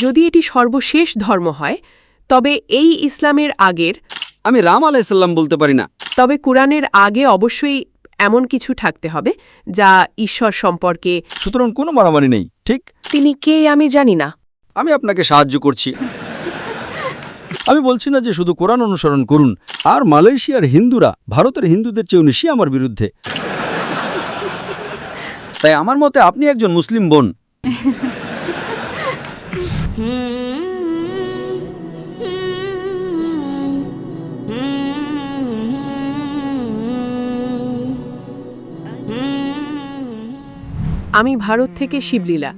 যদি এটি সর্বশেষ ধর্ম হয় তবে এই ইসলামের আগের আমি রাম আলাইসাল্লাম বলতে পারি না। তবে কুরআনের আগে অবশ্যই এমন কিছু থাকতে হবে যা ঈশ্বর সম্পর্কে। সুতরাং কোনো মারামারি নেই, ঠিক? তিনি কে আমি জানি না। আমি আপনাকে সাহায্য করছি। আমি বলছি না যে শুধু কোরআন অনুসরণ করুন। আর মালয়েশিয়ার হিন্দুরা ভারতের হিন্দুদের চেয়েও বেশি আমার বিরুদ্ধে। তাই আমার মতে আপনি একজন মুসলিম বোন। আমি ভারত থেকে শিবলীলা।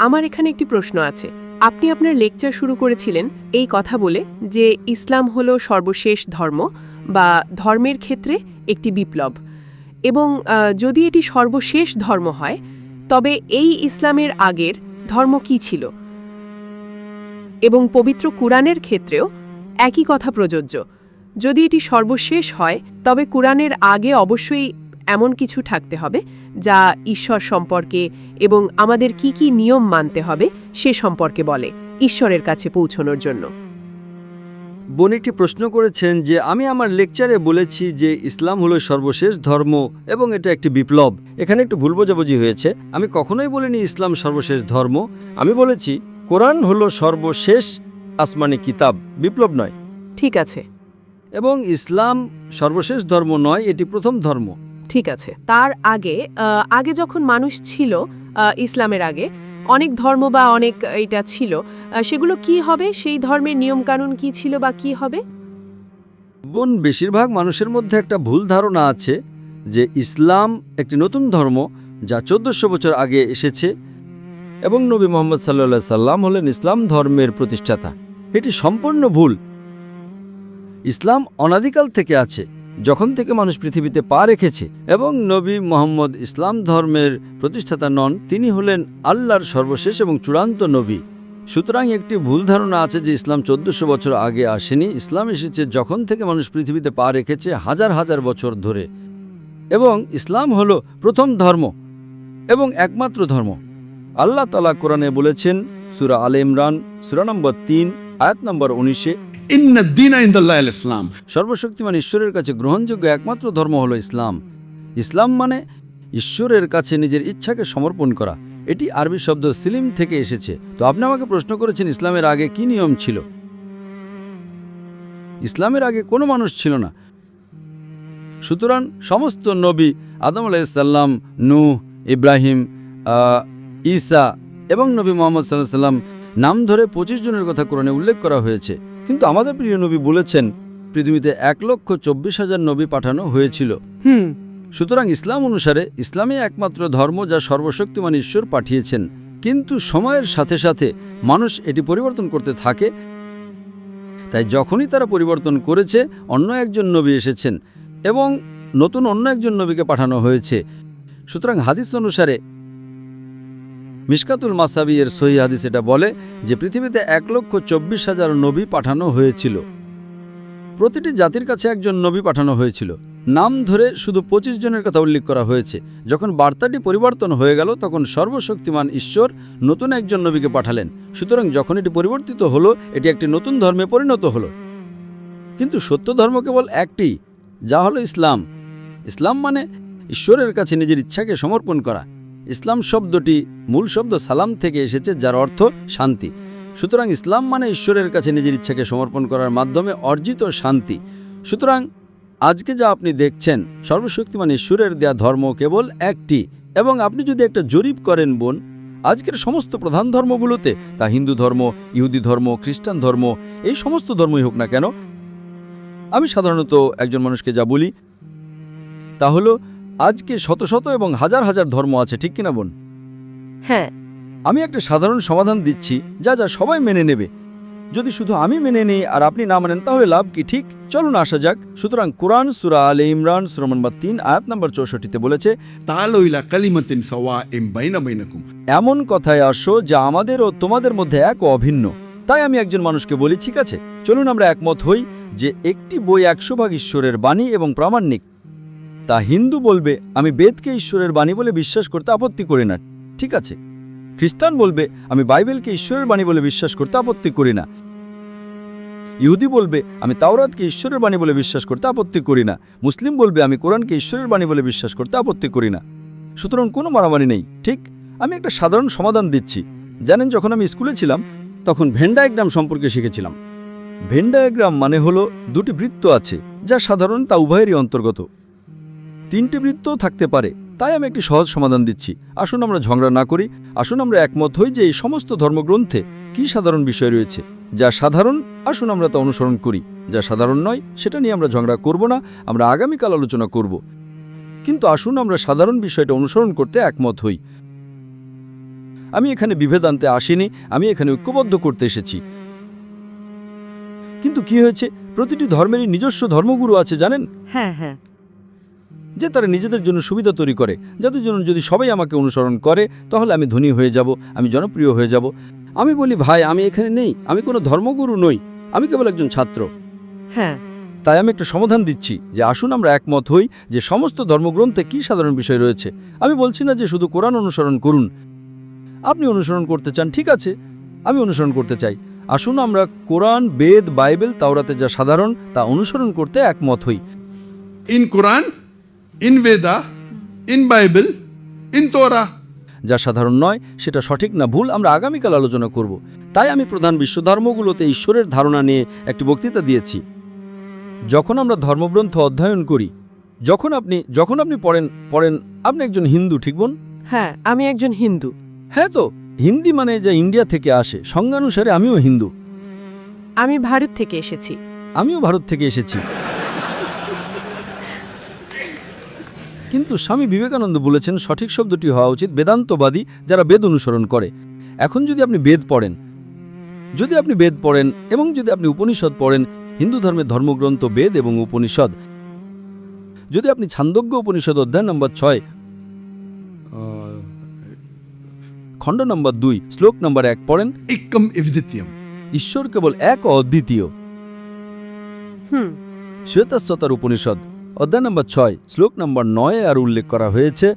আমার এখানে একটি প্রশ্ন আছে। আপনি আপনার লেকচার শুরু করেছিলেন এই কথা বলে যে ইসলাম হলো সর্বশেষ ধর্ম বা ধর্মের ক্ষেত্রে একটি বিপ্লব, এবং যদি এটি সর্বশেষ ধর্ম হয় তবে এই ইসলামের আগের ধর্ম কি ছিল, এবং পবিত্র কুরআনের ক্ষেত্রেও একই কথা প্রযোজ্য। যদি এটি সর্বশেষ হয় তবে কুরআনের আগে অবশ্যই এমন কিছু থাকতে হবে যা ঈশ্বর সম্পর্কে এবং আমাদের কি কি নিয়ম মানতে হবে সে সম্পর্কে বলে, ঈশ্বরের কাছে পৌঁছানোর জন্য। বোন একটি প্রশ্ন করেছেন যে আমি আমার লেকচারে বলেছি যে ইসলাম হলো সর্বশেষ ধর্ম এবং এটা একটি বিপ্লব। এখানে একটু ভুল বোঝাবুঝি হয়েছে। আমি কখনোই বলিনি ইসলাম সর্বশেষ ধর্ম। আমি বলেছি কোরআন হলো সর্বশেষ আসমানি কিতাব, বিপ্লব নয়। ঠিক আছে। এবং ইসলাম সর্বশেষ ধর্ম নয়, এটি প্রথম ধর্ম। ঠিক আছে। তার আগে যখন মানুষ ছিল, ইসলামের আগে অনেক ধর্ম বা অনেক এটা ছিল, সেগুলো কি হবে? সেই ধর্মের নিয়মকানুন কি ছিল বা কি হবে? বোন, বেশিরভাগ মানুষের মধ্যে একটা ভুল ধারণা আছে যে ইসলাম একটি নতুন ধর্ম যা 1400 বছর আগে এসেছে এবং নবী মুহাম্মদ সাল্লাল্লাহু আলাইহি সাল্লাম হলেন ইসলাম ধর্মের প্রতিষ্ঠাতা। এটি সম্পূর্ণ ভুল। ইসলাম অনাদিকাল থেকে আছে, যখন থেকে মানুষ পৃথিবীতে পা রেখেছে, এবং নবী মুহাম্মদ ইসলাম ধর্মের প্রতিষ্ঠাতা নন, তিনি হলেন আল্লাহর সর্বশেষ এবং চূড়ান্ত নবী। সুতরাং একটি ভুল ধারণা আছে যে ইসলাম 1400 বছর আগে আসেনি। ইসলাম এসেছে যখন থেকে মানুষ পৃথিবীতে পা রেখেছে, হাজার হাজার বছর ধরে। এবং ইসলাম হলো প্রথম ধর্ম এবং একমাত্র ধর্ম। আল্লাহ তাআলা কোরআনে বলেছেন, সূরা আলে ইমরান সূরা নম্বর 3 আয়াত নম্বর 19, ইসলাম, সর্বশক্তিমান ঈশ্বরের কাছে গ্রহণযোগ্য একমাত্র ধর্ম হলো ইসলাম। ইসলাম মানে ঈশ্বরের কাছে নিজের ইচ্ছাকে সমর্পণ করা। এটি আরবি শব্দ সিলিম থেকে এসেছে। তো আপনি আমাকে প্রশ্ন করেছেন ইসলামের আগে কি নিয়ম ছিল। ইসলামের আগে কোনো মানুষ ছিল না। সুতরাং সমস্ত নবী, আদম আলাইহিস সালাম, নূহ, ইব্রাহিম, ঈসা এবং নবী মুহাম্মদ সাল্লাল্লাহু আলাইহি সাল্লাম নাম ধরে 25 জনের কথা কোরআনে উল্লেখ করা হয়েছে। কিন্তু আমাদের প্রিয় নবী বলেছেন পৃথিবীতে 1,24,000 নবী পাঠানো হয়েছিল। সুতরাং ইসলাম অনুসারে ইসলামই একমাত্র ধর্ম যা সর্বশক্তিমান ঈশ্বর পাঠিয়েছেন। কিন্তু সময়ের সাথে সাথে মানুষ এটি পরিবর্তন করতে থাকে। তাই যখনই তারা পরিবর্তন করেছে, অন্য একজন নবী এসেছেন এবং নতুন অন্য একজন নবীকে পাঠানো হয়েছে। সুতরাং হাদিস অনুসারে মিশকাতুল মাসাবি এর সহিহ হাদিস এটা বলে যে পৃথিবীতে 1,24,000 নবী পাঠানো হয়েছিল। প্রতিটি জাতির কাছে একজন নবী পাঠানো হয়েছিল। নাম ধরে শুধু 25 জনের কথা উল্লেখ করা হয়েছে। যখন বার্তাটি পরিবর্তন হয়ে গেল, তখন সর্বশক্তিমান ঈশ্বর নতুন একজন নবীকে পাঠালেন। সুতরাং যখন এটি পরিবর্তিত হলো, এটি একটি নতুন ধর্মে পরিণত হলো। কিন্তু সত্য ধর্ম কেবল একটি, যা হলো ইসলাম। ইসলাম মানে ঈশ্বরের কাছে নিজের ইচ্ছাকে সমর্পণ করা। ইসলাম শব্দটি মূল শব্দ সালাম থেকে এসেছে, যার অর্থ শান্তি। সুতরাং ইসলাম মানে ঈশ্বরের কাছে নিজের ইচ্ছাকে সমর্পণ করার মাধ্যমে অর্জিত শান্তি। সুতরাং আজকে যা আপনি দেখছেন, সর্বশক্তিমান ঈশ্বরের দেয়া ধর্ম কেবল একটি। এবং আপনি যদি একটা জরিপ করেন বোন, আজকের সমস্ত প্রধান ধর্মগুলোতে, তা হিন্দু ধর্ম, ইহুদি ধর্ম, খ্রিস্টান ধর্ম, এই সমস্ত ধর্মই হোক না কেন, আমি সাধারণত একজন মানুষকে যা বলি তা হলো আজকে শত শত এবং হাজার হাজার ধর্ম আছে, ঠিক কিনা বোন? হ্যাঁ। আমি একটা সাধারণ সমাধান দিচ্ছি যা যা সবাই মেনে নেবে। যদি শুধু আমি মেনে নেই আর আপনি না মানেন, তাহলে লাভ কি? ঠিক, চলুন আসা যাক। সুতরাং কোরআন সূরা আলে ইমরান সূরা নম্বর 3 আয়াত নম্বর 64-তে বলেছে, তাআলু ইলা কালিমাতিন সাওয়াইন বাইনা বাইনাকুম, এমন কথায় আসো যা আমাদের ও তোমাদের মধ্যে এক ও অভিন্ন। তাই আমি একজন মানুষকে বলি, ঠিক আছে, চলুন আমরা একমত হই যে একটি বই 100% ঈশ্বরের বাণী এবং প্রামাণিক। তা হিন্দু বলবে, আমি বেদকে ঈশ্বরের বাণী বলে বিশ্বাস করতে আপত্তি করি না, ঠিক আছে, খ্রিস্টান বলবে আমি বাইবেলকে ঈশ্বরের বাণী বলে বিশ্বাস করতে আপত্তি করি না। ইহুদি বলবে আমি তাওরাতকে ঈশ্বরের বাণী বলে বিশ্বাস করতে আপত্তি করি না। মুসলিম বলবে আমি কোরআনকে ঈশ্বরের বাণী বলে বিশ্বাস করতে আপত্তি করি না। সুতরাং কোনো মারামারি নেই, ঠিক? আমি একটা সাধারণ সমাধান দিচ্ছি। জানেন, যখন আমি স্কুলে ছিলাম তখন ভেন ডায়াগ্রাম সম্পর্কে শিখেছিলাম। ভেন ডায়াগ্রাম মানে হলো দুটি বৃত্ত আছে যা সাধারণ তা উভয়েরই অন্তর্গত। তিনটি বৃত্তও থাকতে পারে, তাই আমি একটি সহজ সমাধান দিচ্ছি। আসুন আমরা ঝগড়া না করি, আসুন আমরা একমত হই যে এই সমস্ত ধর্মগ্রন্থে কি সাধারণ বিষয় রয়েছে। যা সাধারণ আসুন আমরা তা অনুসরণ করি, যা সাধারণ নয় সেটা নিয়ে আমরা ঝগড়া করব না, আমরা আগামীকাল আলোচনা করব। কিন্তু আসুন আমরা সাধারণ বিষয়টা অনুসরণ করতে একমত হই। আমি এখানে বিভেদ আনতে আসিনি, আমি এখানে ঐক্যবদ্ধ করতে এসেছি। কিন্তু কি হয়েছে, প্রতিটি ধর্মেরই নিজস্ব ধর্মগুরু আছে, জানেন? হ্যাঁ হ্যাঁ, যে তারা নিজেদের জন্য সুবিধা তৈরি করে, যাদের জন্য যদি সবাই আমাকে অনুসরণ করে তাহলে আমি ধনী হয়ে যাব, আমি জনপ্রিয় হয়ে যাব। আমি বলি ভাই আমি এখানে নেই, আমি কোনো ধর্মগুরু নই, আমি কেবল একজন ছাত্র। হ্যাঁ, তাই আমি একটা সমাধান দিচ্ছি যে আসুন আমরা একমত হই যে সমস্ত ধর্মগ্রন্থে কি সাধারণ বিষয় রয়েছে। আমি বলছি না যে শুধু কোরআন অনুসরণ করুন। আপনি অনুসরণ করতে চান, ঠিক আছে, আমি অনুসরণ করতে চাই। আসুন আমরা কোরআন, বেদ, বাইবেল, তাওরাতে যা সাধারণ তা অনুসরণ করতে একমত হই। In Quran, in Veda, in Bible, in Torah. যা সাধারণ নয় সেটা সঠিক না ভুল আমরা আগামীকাল আলোচনা করব। তাই আমি প্রধান বিশ্বধর্মগুলোতে ঈশ্বরের ধারণা নিয়ে একটি বক্তৃতা দিয়েছি। যখন আমরা ধর্মগ্রন্থ অধ্যয়ন করি, যখন আপনি পড়েন আপনি একজন হিন্দু, ঠিক বোন? হ্যাঁ, আমি একজন হিন্দু। হ্যাঁ, তো হিন্দি মানে যা ইন্ডিয়া থেকে আসে, সংজ্ঞানুসারে আমিও হিন্দু। আমি ভারত থেকে এসেছি। আমিও ভারত থেকে এসেছি। কিন্তু স্বামী বিবেকানন্দ বলেছেন সঠিক শব্দটি হওয়া উচিত বেদান্তবাদী, যারা বেদ অনুসরণ করে। এখন যদি আপনি বেদ পড়েন এবং যদি আপনি উপনিষদ পড়েন, হিন্দু ধর্মের ধর্মগ্রন্থ বেদ এবং উপনিষদ, যদি আপনি ছান্দোগ্য উপনিষদ অধ্যায় নম্বর 6 খণ্ড নম্বর 2 শ্লোক নম্বর 1 পড়েন, Ekam Evdityam. ঈশ্বর কেবল এক ও অদ্বিতীয়। শ্বেতাশ্বতার উপনিষদ অধ্যায় নম্বর 6 শ্লোক নম্বর 9 আর উল্লেখ করা হয়েছে,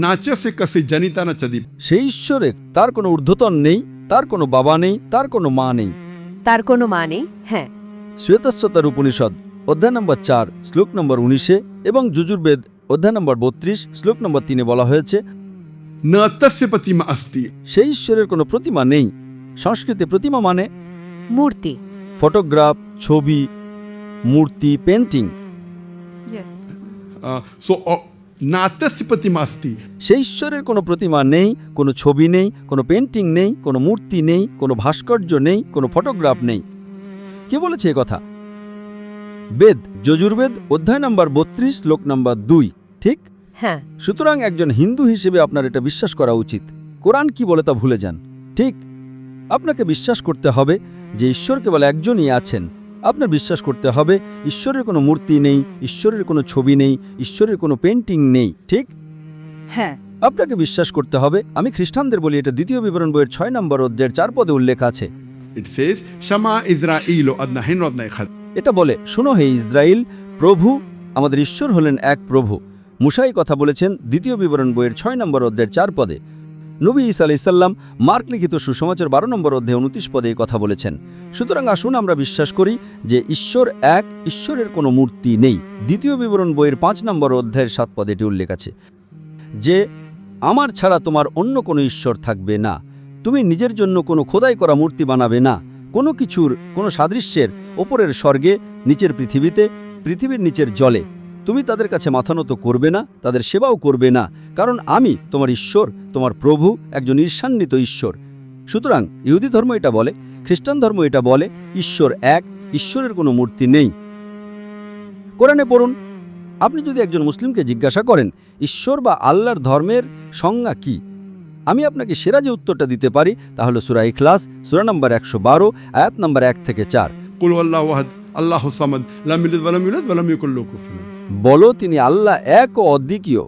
Nacha se kase janita na chadip. সেই ঈশ্বরে তার কোনো ঊর্ধ্বতন নেই, তার কোনো বাবা নেই, তার কোনো মা নেই। তার কোনো মা নেই। হ্যাঁ, শ্বেতাশ্বতার উপনিষদ অধ্যায় নম্বর 4 শ্লোক নম্বর 19 এবং যজুর্বেদ অধ্যায় নম্বর 32 শ্লোক নম্বর 3 বলা হয়েছে, Na tasya patima asti. সেই ঈশ্বরের কোনো প্রতিমা নেই। সংস্কৃতে প্রতিমা মানে মূর্তি। ফটোগ্রাফ, ছবি, মূর্তি, painting. Na tasya patima asti. সেই ঈশ্বরের কোনো প্রতিমা নেই, কোনো ছবি নেই, কোনো পেন্টিং নেই, কোনো মূর্তি নেই, কোনো ভাস্কর্য নেই, কোনো ফটোগ্রাফ নেই। কে বলেছে এ কথা? বেদ, যজুর্বেদ অধ্যায় নম্বর 32 শ্লোক নম্বর 2, ঠিক? হ্যাঁ, সুতরাং একজন হিন্দু হিসেবে আপনার এটা বিশ্বাস করা উচিত। কোরআন কি বলে তা ভুলে যান, ঠিক? আপনাকে বিশ্বাস করতে হবে যে ঈশ্বর কেবল একজনই আছেন। আপনার বিশ্বাস করতে হবে ঈশ্বরের কোনো মূর্তি নেই, ঈশ্বরের কোনো ছবি নেই, ঈশ্বরের কোনো পেন্টিং নেই, ঠিক? হ্যাঁ, আপনাকে বিশ্বাস করতে হবে, আমি খ্রিস্টানদের বলি এটা দ্বিতীয় বিবরণ বইয়ের 6 নম্বর অধ্যায়ের 4 পদে উল্লেখ আছে। It says, Shama Israelo adna hinrodna echad. এটা বলে, শোনো হে ইসরায়েল, প্রভু আমাদের ঈশ্বর হলেন এক প্রভু। মুসাই কথা বলেছেন দ্বিতীয় বিবরণ বইয়ের 6 নম্বর অধ্যায়ের 4 পদে। নবী ঈসা আলাইহিস সালাম মার্ক লিখিত সুসমাচার 12 নম্বর অধ্যায় 29 পদে এই কথা বলেছেন। সুতরাং আসুন আমরা বিশ্বাস করি যে ঈশ্বর এক, ঈশ্বরের কোনো মূর্তি নেই। দ্বিতীয় বিবরণ বইয়ের 5 নম্বর অধ্যায়ের 7 পদে এটি উল্লেখ আছে যে আমার ছাড়া তোমার অন্য কোনো ঈশ্বর থাকবে না। তুমি নিজের জন্য কোনো খোদাই করা মূর্তি বানাবে না। কোনো কিছুর, কোনো সাদৃশ্যের ওপরের স্বর্গে, নিচের পৃথিবীতে, পৃথিবীর নিচের জলে তুমি তাদের কাছে মাথা নত করবে না, তাদের সেবাও করবে না, কারণ আমি তোমার ঈশ্বর, তোমার প্রভু, একজন ঈর্ষান্বিত ঈশ্বর। সুতরাং ইহুদি ধর্ম এটা বলে, খ্রিস্টান ধর্ম এটা বলে ঈশ্বর এক, ঈশ্বরের কোনো মূর্তি নেই। কোরআনে পড়ুন। আপনি যদি একজন মুসলিমকে জিজ্ঞাসা করেন ঈশ্বর বা আল্লাহর ধর্মের সংজ্ঞা কি, আমি আপনাকে সেরা যে উত্তরটা দিতে পারি তা হলো সূরা ইখলাস, সূরা নম্বর 112 আয়াত নম্বর 1 থেকে 4। Qul huwallahu ahad, Allahu samad, lam yalid wa lam yulad wa lam yakul lahu kufuwan ahad. বলো তিনি আল্লাহ এক ও অদ্বিতীয়,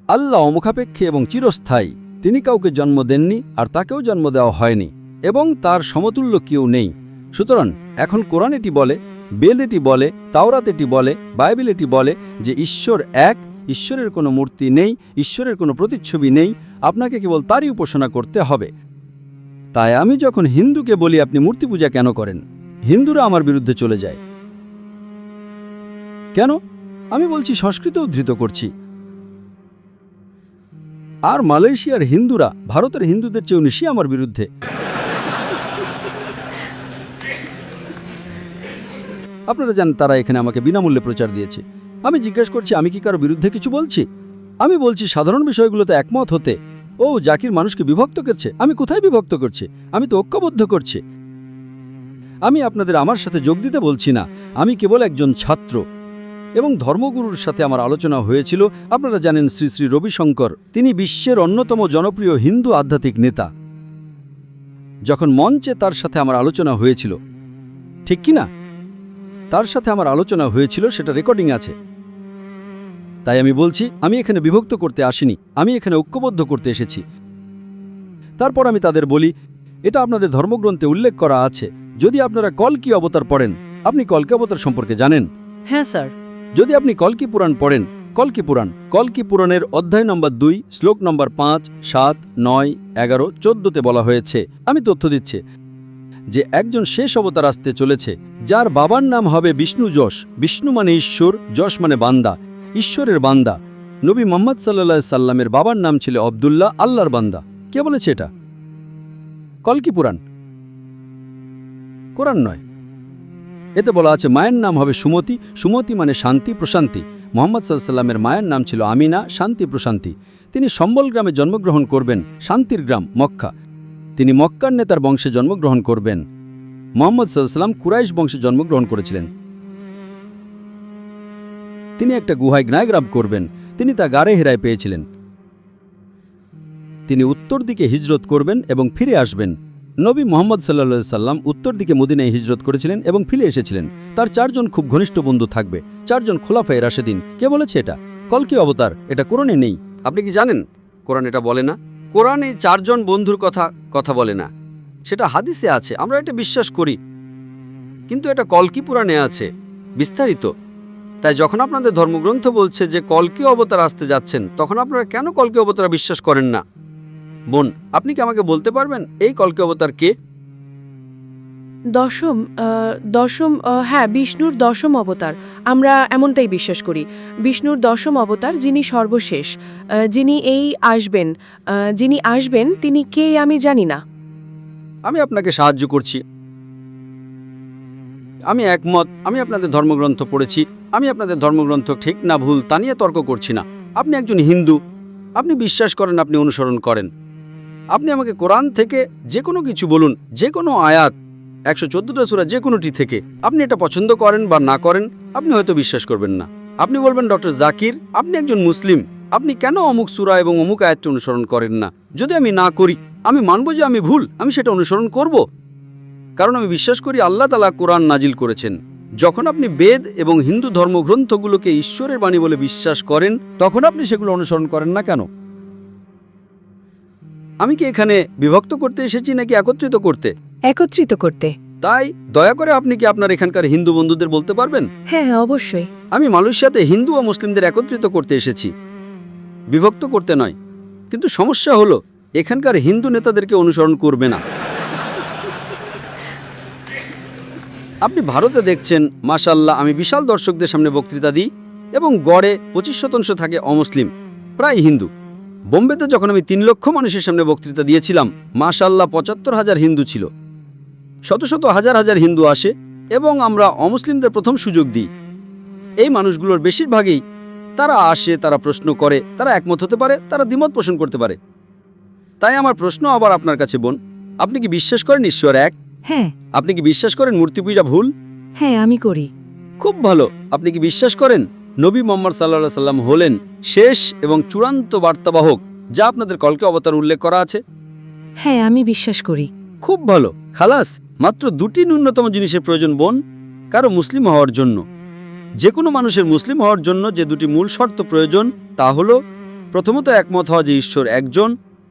আল্লাহ অমুখাপেক্ষী এবং চিরস্থায়ী। তিনি কাউকে জন্ম দেননি আর তাকেও জন্ম দেওয়া হয়নি এবং তার সমতুল্য কেউ নেই। সুতরাং এখন কোরআন এটি বলে, বেদ এটি বলে, তাওরাত এটি বলে, বাইবেল এটি বলে যে ঈশ্বর এক, ঈশ্বরের কোনো মূর্তি নেই, ঈশ্বরের কোনো প্রতিচ্ছবি নেই, আপনাকে কেবল তারই উপাসনা করতে হবে। তাই আমি যখন হিন্দুকে বলি আপনি মূর্তি পূজা কেন করেন, হিন্দুরা আমার বিরুদ্ধে চলে যায়। কেন? আমি বলছি সংস্কৃত উদ্ধৃত করছি। আর মালয়েশিয়ার হিন্দুরা ভারতের হিন্দুদের চেয়েও বেশি আমার বিরুদ্ধে। আপনারা জানেন তারা এখানে আমাকে বিনামূল্যে প্রচার দিয়েছে। আমি জিজ্ঞেস করছি আমি কি কারো বিরুদ্ধে কিছু বলছি? আমি বলছি সাধারণ বিষয়গুলোতে একমত হতে। ও জাকির মানুষকে বিভক্ত করছে। আমি কোথায় বিভক্ত করছি? আমি তো ঐক্যবদ্ধ করছি। আমি আপনাদের আমার সাথে যোগ দিতে বলছি না, আমি কেবল একজন ছাত্র। এবং ধর্মগুরুর সাথে আমার আলোচনা হয়েছিল। আপনারা জানেন শ্রী শ্রী রবিশঙ্কর, তিনি বিশ্বের অন্যতম জনপ্রিয় হিন্দু আধ্যাত্মিক নেতা। যখন মঞ্চে তার সাথে আমার আলোচনা হয়েছিল, ঠিক কি না? তার সাথে আমার আলোচনা হয়েছিল, সেটা রেকর্ডিং আছে। তাই আমি বলছি আমি এখানে বিভক্ত করতে আসিনি, আমি এখানে ঐক্যবদ্ধ করতে এসেছি। তারপর আমি তাদের বলি এটা আপনাদের ধর্মগ্রন্থে উল্লেখ করা আছে। যদি আপনারা কল্কি অবতার পড়েন, আপনি কল্কি অবতার সম্পর্কে জানেন? হ্যাঁ স্যার। যদি আপনি কল্কি পুরাণ পড়েন, কল্কি পুরাণের অধ্যায় নম্বর 2 শ্লোক নম্বর 5, 7, 9, 11, 14তে বলা হয়েছে, আমি তথ্য দিচ্ছি, যে একজন শেষ অবতার আসতে চলেছে যার বাবার নাম হবে বিষ্ণু যশ। বিষ্ণু মানে ঈশ্বর, যশ মানে বান্দা, ঈশ্বরের বান্দা। নবী মুহাম্মদ সাল্লাল্লাহু আলাইহি সাল্লামের বাবার নাম ছিল আব্দুল্লাহ, আল্লাহর বান্দা। কে বলেছে এটা? কল্কি পুরাণ, কোরআন নয়। এতে বলা আছে মায়ের নাম হবে সুমতি। সুমতি মানে শান্তি, প্রশান্তি। মুহাম্মদ সাল্লাল্লাহু আলাইহি সাল্লামের মায়ের নাম ছিল আমিনা, শান্তি, প্রশান্তি। তিনি সম্বল গ্রামে জন্মগ্রহণ করবেন, শান্তির গ্রাম মক্কা। তিনি মক্কার নেতার বংশে জন্মগ্রহণ করবেন। মুহাম্মদ সাল্লাল্লাহু আলাইহি সাল্লাম কুরাইশ বংশে জন্মগ্রহণ করেছিলেন। তিনি একটা গুহায় জ্ঞানায়গ্রাম করবেন। তিনি তা গারে হেরায় পেয়েছিলেন। তিনি উত্তর দিকে হিজরত করবেন এবং ফিরে আসবেন। নবী মুহাম্মদ সাল্লাল্লাহু আলাইহি সাল্লাম উত্তর দিকে মদিনায় হিজরত করেছিলেন এবং ফিরে এসেছিলেন। তার 4 জন খুব ঘনিষ্ঠ বন্ধু থাকবে, 4 জন খোলাফায়ে রাশেদিন। কে বলেছে এটা? কল্কি অবতার। এটা কোরআনে নেই। আপনি কি জানেন কোরআন এটা বলে না? কোরআন এই 4 জন বন্ধুর কথা বলে না, সেটা হাদিসে আছে, আমরা এটা বিশ্বাস করি। কিন্তু এটা কল্কি পুরাণে আছে বিস্তারিত। তাই যখন আপনাদের ধর্মগ্রন্থ বলছে যে কল্কি অবতার আসতে যাচ্ছেন, তখন আপনারা কেন কল্কি অবতার বিশ্বাস করেন না? বোন, আপনি কি আমাকে বলতে পারবেন এই কল্কি অবতার কে? দশম হ্যাঁ, বিষ্ণুর 10ম অবতার। আমরা এমনটাই বিশ্বাস করি। বিষ্ণুর 10ম অবতার, যিনি সর্বশেষ, যিনি আসবেন তিনি কে আমি জানি না। আমি আপনাকে সাহায্য করছি। আমি একমত। আমি আপনাদের ধর্মগ্রন্থ পড়েছি। আমি আপনাদের ধর্মগ্রন্থ ঠিক না ভুল তা নিয়ে তর্ক করছি না। আপনি একজন হিন্দু, আপনি বিশ্বাস করেন, আপনি অনুসরণ করেন। আপনি আমাকে কোরআন থেকে যে কোনো কিছু বলুন, যে কোনো আয়াত, 114টা সূরা যে কোনোটি থেকে। আপনি এটা পছন্দ করেন বা না করেন, আপনি হয়তো বিশ্বাস করবেন না। আপনি বলবেন ডক্টর জাকির, আপনি একজন মুসলিম, আপনি কেন অমুক সূরা এবং অমুক আয়াতটি অনুসরণ করেন না? যদি আমি না করি, আমি মানব যে আমি ভুল, আমি সেটা অনুসরণ করব। কারণ আমি বিশ্বাস করি আল্লাহ তাআলা কোরআন নাজিল করেছেন। যখন আপনি বেদ এবং হিন্দু ধর্মগ্রন্থগুলোকে ঈশ্বরের বাণী বলে বিশ্বাস করেন, তখন আপনি সেগুলো অনুসরণ করেন না কেন? আমি কি এখানে বিভক্ত করতে এসেছি নাকি একত্রিত করতে? একত্রিত করতে। তাই দয়া করে আপনি কি আপনার এখানকার হিন্দু বন্ধুদের বলতে পারবেন? হ্যাঁ, অবশ্যই। আমি মালয়েশিয়াতে হিন্দু ও মুসলিমদের একত্রিত করতে এসেছি, বিভক্ত করতে নয়। কিন্তু সমস্যা হলো এখানকার হিন্দু নেতাদেরকে অনুসরণ করবে না। আপনি ভারতে দেখছেন, মাশাআল্লাহ, আমি বিশাল দর্শকদের সামনে বক্তৃতা দিই এবং গড়ে 25% থাকে অমুসলিম, প্রায় হিন্দু। বোম্বেতে যখন আমি 3 লক্ষ মানুষের সামনে বক্তৃতা দিয়েছিলাম, মাশাআল্লাহ 75,000 হিন্দু ছিল। শত শত হাজার হাজার হিন্দু আসে এবং আমরা অমুসলিমদের প্রথম সুযোগ দিই। এই মানুষগুলোর বেশিরভাগই তারা আসে, তারা প্রশ্ন করে, তারা একমত হতে পারে, তারা দ্বিমত পোষণ করতে পারে। তাই আমার প্রশ্ন আবার আপনার কাছে, বোন, আপনি কি বিশ্বাস করেন ঈশ্বর এক? হ্যাঁ। আপনি কি বিশ্বাস করেন মূর্তি পূজা ভুল? হ্যাঁ, আমি করি। খুব ভালো। আপনি কি বিশ্বাস করেন নবী মুহাম্মদ সাল্লাল্লাহু আলাইহি সাল্লাম হলেন শেষ এবং চূড়ান্ত বার্তাবাহক, যা আপনাদের কল্কি অবতার উল্লেখ করা আছে? হ্যাঁ, আমি বিশ্বাস করি। খুব ভালো। খালাস, মাত্র 2টি ন্যূনতম জিনিসের প্রয়োজন বোন কারো মুসলিম হওয়ার জন্য। যে কোনো মানুষের মুসলিম হওয়ার জন্য যে 2টি মূল শর্ত প্রয়োজন, তা হলো প্রথমত একমত হওয়া যে ঈশ্বর একজন,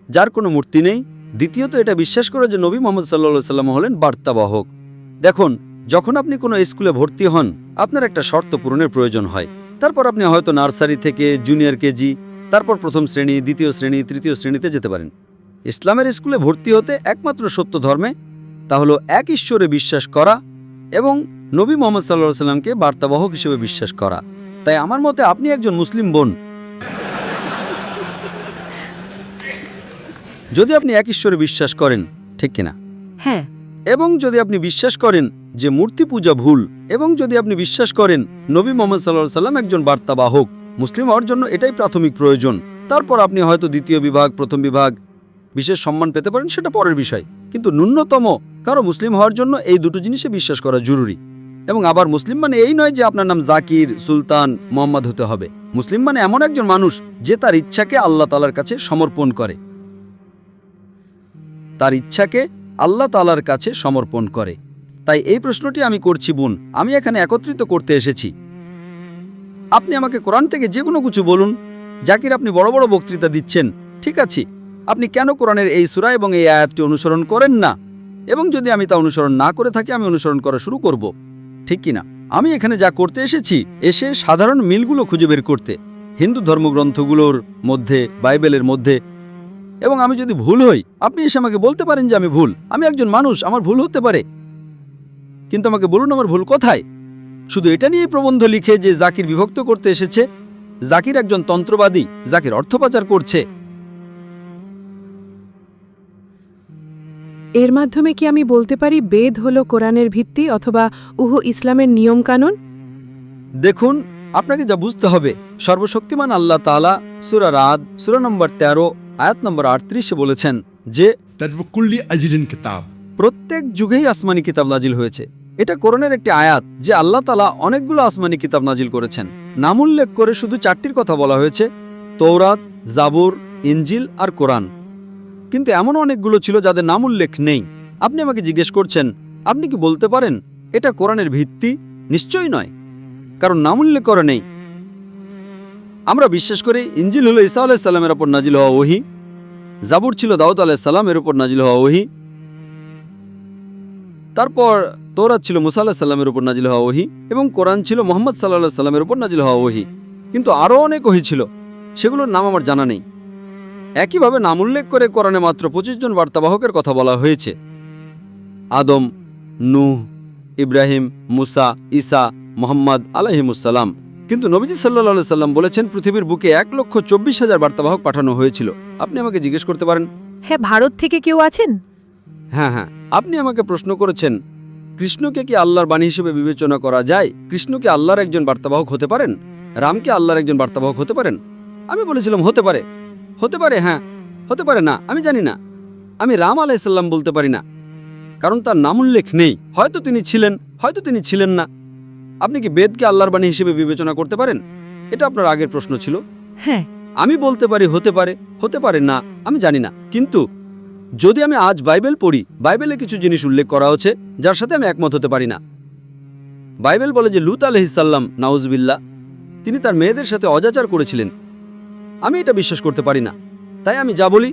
যার কোনো মূর্তি নেই। দ্বিতীয়ত এটা বিশ্বাস করা যে নবী মুহাম্মদ সাল্লাল্লাহু আলাইহি সাল্লাম হলেন বার্তাবাহক। দেখুন, যখন আপনি কোনো স্কুলে ভর্তি হন, আপনার একটা শর্ত পূরণের প্রয়োজন হয়। তারপর আপনি হয়তো নার্সারি থেকে জুনিয়র কেজি, তারপর প্রথম শ্রেণী, দ্বিতীয় শ্রেণী, তৃতীয় শ্রেণীতে যেতে পারেন। ইসলামের স্কুলে ভর্তি হতে একমাত্র সত্য ধর্মে, তা হলো এক ঈশ্বরে বিশ্বাস করা এবং নবী মোহাম্মদ সাল্লাল্লাহু আলাইহি সাল্লামকে বার্তাবাহক হিসেবে বিশ্বাস করা। তাই আমার মতে আপনি একজন মুসলিম বোন। যদি আপনি এক ঈশ্বরে বিশ্বাস করেন, ঠিক কিনা? হ্যাঁ। এবং যদি আপনি বিশ্বাস করেন যে মূর্তি পূজা ভুল, এবং যদি আপনি বিশ্বাস করেন নবী মোহাম্মদ সাল্লাল্লাহু আলাইহি সাল্লাম একজন বার্তাবাহক, মুসলিম হওয়ার জন্য এটাই প্রাথমিক প্রয়োজন। তারপর আপনি হয়তো দ্বিতীয় বিভাগ, প্রথম বিভাগ, বিশেষ সম্মান পেতে পারেন, সেটা পরের বিষয়। কিন্তু ন্যূনতম কারো মুসলিম হওয়ার জন্য এই দুটো জিনিসে বিশ্বাস করা জরুরি। এবং আবার মুসলিম মানে এই নয় যে আপনার নাম জাকির, সুলতান, মোহাম্মদ হতে হবে। মুসলিম মানে এমন একজন মানুষ যে তার ইচ্ছাকে আল্লাহ তাআলার কাছে সমর্পণ করে, তার ইচ্ছাকে আল্লাহ তাআলার কাছে সমর্পণ করে। তাই এই প্রশ্নটি আমি করছি বোন, আমি এখানে একত্রিত করতে এসেছি। আপনি আমাকে কোরআন থেকে যে কোনো কিছু বলুন। জাকির, আপনি বড় বড় বক্তৃতা দিচ্ছেন, ঠিক আছে, আপনি কেন কোরআনের এই সূরা এবং এই আয়াতটি অনুসরণ করেন না? এবং যদি আমি তা অনুসরণ না করে থাকি, আমি অনুসরণ করা শুরু করব, ঠিক কিনা? আমি এখানে যা করতে এসেছি, এসে সাধারণ মিলগুলো খুঁজে বের করতে, হিন্দু ধর্মগ্রন্থগুলোর মধ্যে, বাইবেলের মধ্যে। এবং আমি যদি ভুল হই, আপনি এসে আমাকে বলতে পারেন যে আমি ভুল। আমি একজন মানুষ, আমার ভুল হতে পারে, কিন্তু আমাকে বলুন আমার ভুল কোথায়। শুধু এটা নিয়ে প্রবন্ধ লিখে যে জাকির বিভক্ত করতে এসেছে, জাকির একজন তন্ত্রবাদী, জাকির অর্থ পাচার করছে। এর মাধ্যমে কি আমি বলতে পারি বেদ হলো কোরআনের ভিত্তি অথবা উহু ইসলামের নিয়মকানুন? দেখুন, আপনাকে যা বুঝতে হবে, সর্বশক্তিমান আল্লাহ তাআলা সূরা রাদ, সূরা নম্বর 13, আয়াত নম্বর 38 বলেছেন যে তদফকুল্লি আজরিন কিতাব, প্রত্যেক যুগেই আসমানি কিতাব নাজিল হয়েছে। এটা কোরআনের একটি আয়াত যে আল্লাহ তাআলা অনেকগুলো আসমানি কিতাব নাজিল করেছেন। নাম উল্লেখ করে শুধু 4টির কথা বলা হয়েছে, তৌরাত, জাবুর, ইনজিল আর কোরআন। কিন্তু এমন অনেকগুলো ছিল যাদের নাম উল্লেখ নেই। আপনি আমাকে জিজ্ঞেস করছেন, আপনি কি বলতে পারেন এটা কোরআনের ভিত্তি? নিশ্চয়ই নয়, কারণ নাম উল্লেখ করা নেই। আমরা বিশ্বাস করি ইনজিল হলো ঈসা আলাইহিস সালামের উপর নাজিল হওয়া ওহী, জাবুর ছিল দাউদ আলাইহিস সালামের উপর নাজিল হওয়া ওহী, তারপর তৌরাত ছিল মুসা আলাইহিস সালামের উপর নাজিল হওয়া ওহী, এবং কোরআন ছিল মুহাম্মদ সাল্লাল্লাহু আলাইহি সাল্লামের উপর নাজিল হওয়া ওহী। কিন্তু আরও অনেক ওহী ছিল, সেগুলোর নাম আমার জানা নেই। একইভাবে নাম উল্লেখ করে কোরআনে মাত্র 25 জন বার্তাবাহকের কথা বলা হয়েছে: আদম, নূহ, ইব্রাহিম, মুসা, ঈসা, মুহাম্মদ আলাইহিমুসসালাম। কিন্তু নবীজি সাল্লাল্লাহু আলাইহি সাল্লাম বলেছেন পৃথিবীর বুকে 1,24,000 বার্তাবাহক পাঠানো হয়েছিল। আপনি আমাকে জিজ্ঞেস করতে পারেন, হ্যাঁ, ভারত থেকে কেউ আছেন? হ্যাঁ, আপনি আমাকে প্রশ্ন করেছেন কৃষ্ণকে কি আল্লাহর বাণী হিসেবে বিবেচনা করা যায়? কৃষ্ণ কি আল্লাহর একজন বার্তাবাহক হতে পারেন? রাম কি আল্লাহর একজন বার্তাবাহক হতে পারেন? আমি বলেছিলাম হতে পারে, হতে পারে, হ্যাঁ, হতে পারে না, আমি জানি না। আমি রাম আলাইহিস সালাম বলতে পারি না, কারণ তার নাম উল্লেখ নেই। হয়তো তিনি ছিলেন, হয়তো তিনি ছিলেন না। আপনি কি বেদকে আল্লাহর বাণী হিসেবে বিবেচনা করতে পারেন? এটা আপনার আগের প্রশ্ন ছিল। হ্যাঁ। আমি বলতে পারি হতে পারে, হতে পারে না, আমি জানি না। কিন্তু যদি আমি আজ বাইবেল পড়ি, বাইবেলে কিছু জিনিস উল্লেখ করা হচ্ছে যার সাথে আমি একমত হতে পারি না। বাইবেল বলে যে লূত আলাইহিস সালাম, নাউজুবিল্লাহ, তিনি তার মেয়েদের সাথে অজাচার করেছিলেন। আমি এটা বিশ্বাস করতে পারি না। তাই আমি যা বলি,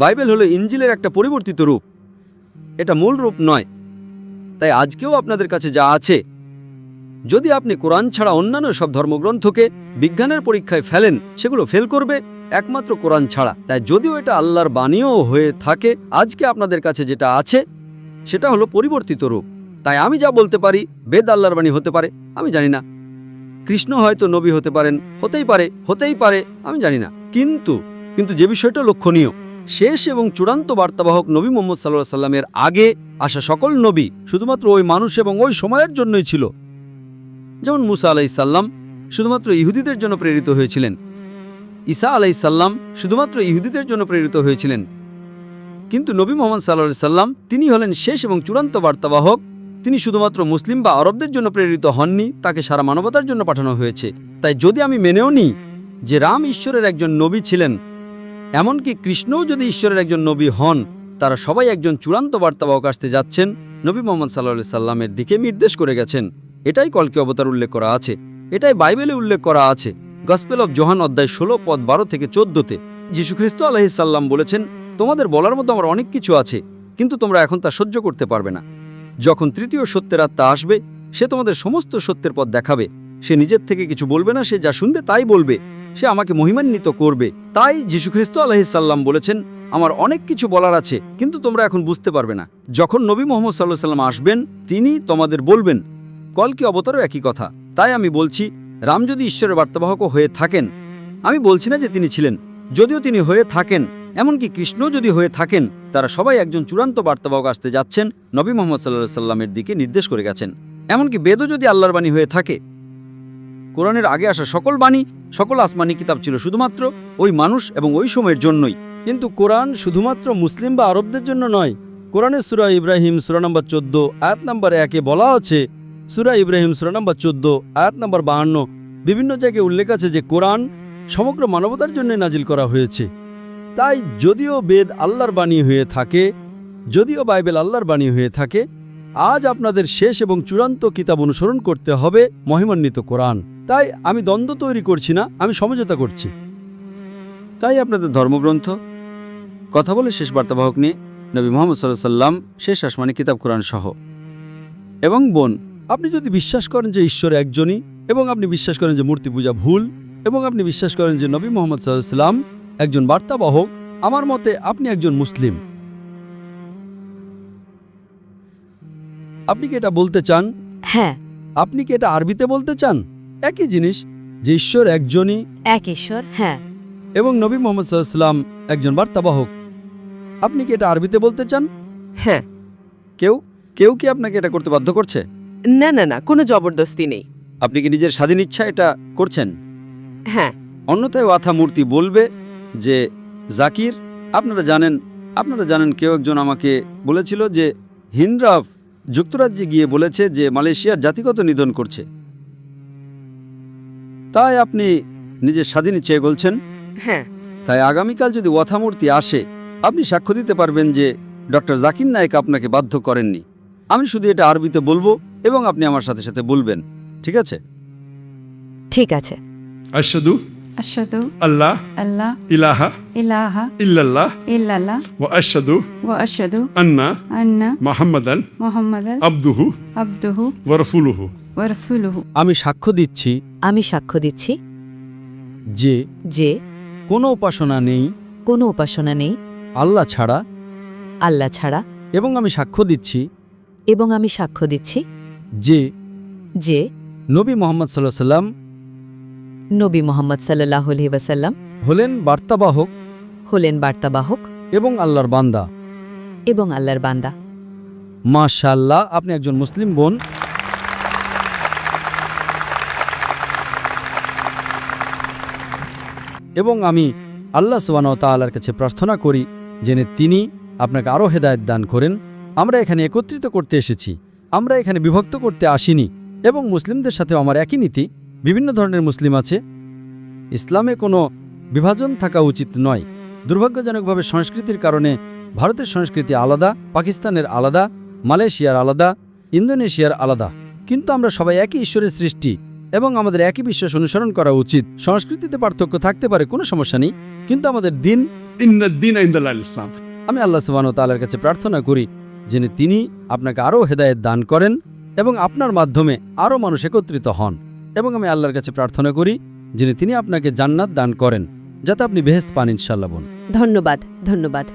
বাইবেল হলো ইনজিলের একটা পরিবর্তিত রূপ, এটা মূল রূপ নয়। তাই আজকেও আপনাদের কাছে যা আছে, যদি আপনি কোরআন ছাড়া অন্যান্য সব ধর্মগ্রন্থকে বিজ্ঞানের পরীক্ষায় ফেলেন, সেগুলো ফেল করবে একমাত্র কোরআন ছাড়া। তাই যদিও এটা আল্লাহর বাণীও হয়ে থাকে, আজকে আপনাদের কাছে যেটা আছে সেটা হলো পরিবর্তিত রূপ। তাই আমি যা বলতে পারি, বেদ আল্লাহর বাণী হতে পারে, আমি জানি না। কৃষ্ণ হয়তো নবী হতে পারেন, হতেই পারে, আমি জানি না। কিন্তু যে বিষয়টা লক্ষণীয়, শেষ এবং চূড়ান্ত বার্তাবাহক নবী মুহাম্মদ সাল্লাল্লাহু আলাইহি সাল্লামের আগে আসা সকল নবী শুধুমাত্র ওই মানুষ এবং ওই সময়ের জন্যই ছিল। যেমন মুসা আলাইহিস সালাম শুধুমাত্র ইহুদিদের জন্য প্রেরিত হয়েছিলেন, ঈসা আলাইহিস সালাম শুধুমাত্র ইহুদিদের জন্য প্রেরিত হয়েছিলেন। কিন্তু নবী মুহাম্মদ সাল্লাল্লাহু আলাইহি সাল্লাম তিনি হলেন শেষ এবং চূড়ান্ত বার্তাবাহক। তিনি শুধুমাত্র মুসলিম বা আরবদের জন্য প্রেরিত হননি, তাকে সারা মানবতার জন্য পাঠানো হয়েছে। তাই যদি আমি মেনেও নিই যে রাম ঈশ্বরের একজন নবী ছিলেন, এমনকি কৃষ্ণও যদি ঈশ্বরের একজন নবী হন, তারা সবাই একজন চূড়ান্ত বার্তাবাহক আসতে যাচ্ছেন, নবী মুহাম্মদ সাল্লাল্লাহু আলাইহি সাল্লামের দিকে নির্দেশ করে গেছেন। এটাই কলকি অবতার উল্লেখ করা আছে, এটাই বাইবেলে উল্লেখ করা আছে। গসপেল অফ যোহান অধ্যায় 16 পদ 12 থেকে 14-তে যীশু খ্রিস্ট আলাইহিস সাল্লাম বলেছেন, তোমাদের বলার মতো আমার অনেক কিছু আছে, কিন্তু তোমরা এখন তা সহ্য করতে পারবে না। যখন তৃতীয় সত্যের আত্মা আসবে, সে তোমাদের সমস্ত সত্যের পথ দেখাবে। সে নিজের থেকে কিছু বলবে না, সে যা শুনবে তাই বলবে, সে আমাকে মহিমান্বিত করবে। তাই যীশু খ্রিস্ট আলাইহিস সাল্লাম বলেছেন, আমার অনেক কিছু বলার আছে, কিন্তু তোমরা এখন বুঝতে পারবে না। যখন নবী মুহাম্মদ সাল্লাল্লাহু আলাইহি ওয়াসাল্লাম আসবেন, তিনি তোমাদের বলবেন। কলকি অবতারও একই কথা। তাই আমি বলছি, রাম যদি ঈশ্বরের বার্তাবাহক হয়ে থাকেন, আমি বলছি না যে তিনি ছিলেন, যদিও তিনি হয়ে থাকেন, এমনকি কৃষ্ণ যদি হয়ে থাকেন, তারা সবাই একজন চূড়ান্ত বার্তাবাহক আসতে যাচ্ছেন, নবী মুহাম্মদ সাল্লাল্লাহু আলাইহি ওয়াসাল্লামের দিকে নির্দেশ করে গেছেন। এমনকি বেদও যদি আল্লাহর বাণী হয়ে থাকে, কোরআনের আগে আসা সকল বাণী, সকল আসমানি কিতাব ছিল শুধুমাত্র ওই মানুষ এবং ওই সময়ের জন্যই। কিন্তু কোরআন শুধুমাত্র মুসলিম বা আরবদের জন্য নয়। কোরআনের সূরা ইব্রাহিম সূরা নম্বর 14 আয়াত নম্বর 1-এ বলা আছে, সূরা ইব্রাহিম সূরা নম্বর 14 আয়াত নম্বর 52, বিভিন্ন জায়গায় উল্লেখ আছে যে কোরআন সমগ্র মানবতার জন্য নাজিল করা হয়েছে। তাই যদিও বেদ আল্লাহর বাণী হয়ে থাকে, যদিও বাইবেল আল্লাহর বাণী হয়ে থাকে, আজ আপনাদের শেষ এবং চূড়ান্ত কিতাব অনুসরণ করতে হবে মহিমান্বিত কোরআন। তাই আমি দ্বন্দ্ব তৈরি করছি না, আমি সমঝোতা করছি। তাই আপনাদের ধর্মগ্রন্থ কথা বলে শেষ বার্তাবাহক নিয়ে নবী মুহাম্মদ সাল্লাল্লাহু আলাইহি ওয়াসাল্লাম, শেষ আসমানি কিতাব কোরআন সহ। এবং বোন, আপনি যদি বিশ্বাস করেন যে ঈশ্বর একজনই, এবং আপনি বিশ্বাস করেন যে মূর্তি পূজা ভুল, এবং আপনি বিশ্বাস করেন যে নবী মুহাম্মদ সাল্লাল্লাহু আলাইহি ওয়াসাল্লাম একজন বার্তাবাহক, আমার মতে আপনি একজন মুসলিম। আপনি কি এটা বলতে চান? হ্যাঁ। আপনি কি এটা আরবিতে বলতে চান? একই জিনিস, যে ঈশ্বর একজনই এক ঈশ্বর, হ্যাঁ। এবং নবী মুহাম্মদ সাল্লাল্লাহু আলাইহি ওয়াসাল্লাম একজন বার্তাবাহক। আপনি কি এটা আরবিতে বলতে চান? হ্যাঁ। কেউ কি আপনাকে এটা করতে বাধ্য করছে? না না না, কোনো জবরদস্তি নেই। আপনি কি নিজের স্বাধীন ইচ্ছা এটা করছেন? হ্যাঁ। অন্যথায় ওয়াথা মূর্তি বলবে যে জাকির, আপনারা জানেন কেউ একজন আমাকে বলেছিল যে হিন্দ্রাফ যুক্তরাজ্যে গিয়ে বলেছে যে মালয়েশিয়ার জাতিগত নিধন করছে। তাই আপনি নিজের স্বাধীন ইচ্ছায় বলছেন? হ্যাঁ। তাই আগামীকাল যদি ওয়াথা মূর্তি আসে, আপনি সাক্ষ্য দিতে পারবেন যে ডক্টর জাকির নায়েক আপনাকে বাধ্য করেননি। আমি শুধু এটা আরবিতে বলবো এবং আপনি আমার সাথে সাথে বলবেন, ঠিক আছে? ঠিক আছে। আশহাদু আশহাদু আল্লাহ আল্লাহ ইলাহা ইলাহা ইল্লাল্লাহ ইল্লাল্লাহ ওয়া আশহাদু ওয়া আশহাদু আন্না আন্না মুহাম্মাদান মুহাম্মাদান আবদুহু আবদুহু ওয়া রাসূলুহু। ওয়া রাসূলুহু। আমি সাক্ষ্য দিচ্ছি আমি সাক্ষ্য দিচ্ছি যে যে কোনো উপাসনা নেই কোনো উপাসনা নেই আল্লাহ ছাড়া, আল্লাহ ছাড়া, এবং আমি সাক্ষ্য দিচ্ছি এবং আমি সাক্ষ্য দিচ্ছি যে যে নবী মুহাম্মদ সাল্লাল্লাহু আলাইহি ওয়াসাল্লাম নবী মুহাম্মদ সাল্লাল্লাহু আলাইহি ওয়াসাল্লাম হলেন বার্তাবাহক হলেন বার্তাবাহক এবং আল্লাহর বান্দা। এবং আল্লাহর বান্দা। মাশাআল্লাহ, আপনি একজন মুসলিম বোন। এবং আমি আল্লাহ সুবহানাহু ওয়া তাআলার কাছে প্রার্থনা করি যেন তিনি আপনাকে আরও হেদায়েত দান করেন। আমরা এখানে একত্রিত করতে এসেছি, আমরা এখানে বিভক্ত করতে আসিনি। এবং মুসলিমদের সাথেও আমার একই নীতি। বিভিন্ন ধরনের মুসলিম আছে, ইসলামে কোনো বিভাজন থাকা উচিত নয়। দুর্ভাগ্যজনকভাবে সংস্কৃতির কারণে ভারতের সংস্কৃতি আলাদা, পাকিস্তানের আলাদা, মালয়েশিয়ার আলাদা, ইন্দোনেশিয়ার আলাদা, কিন্তু আমরা সবাই একই ঈশ্বরের সৃষ্টি এবং আমাদের একই বিশ্বাস অনুসরণ করা উচিত। সংস্কৃতিতে পার্থক্য থাকতে পারে, কোনো সমস্যা নেই, কিন্তু আমাদের দিন, ইন্নাদ-দীনা ইনদাল্লাহিল ইসলাম। আমি আল্লাহ সুবহানাহু ওয়া তাআলার কাছে প্রার্থনা করি যেন তিনি আপনাকে আরও হেদায়েত দান করেন এবং আপনার মাধ্যমে আরও মানুষ একত্রিত হন। এবং আমি আল্লাহর কাছে প্রার্থনা করি যিনি তিনি আপনাকে জান্নাত দান করেন, যাতে আপনি বেহেশত পান ইনশাআল্লাহ বোন। ধন্যবাদ।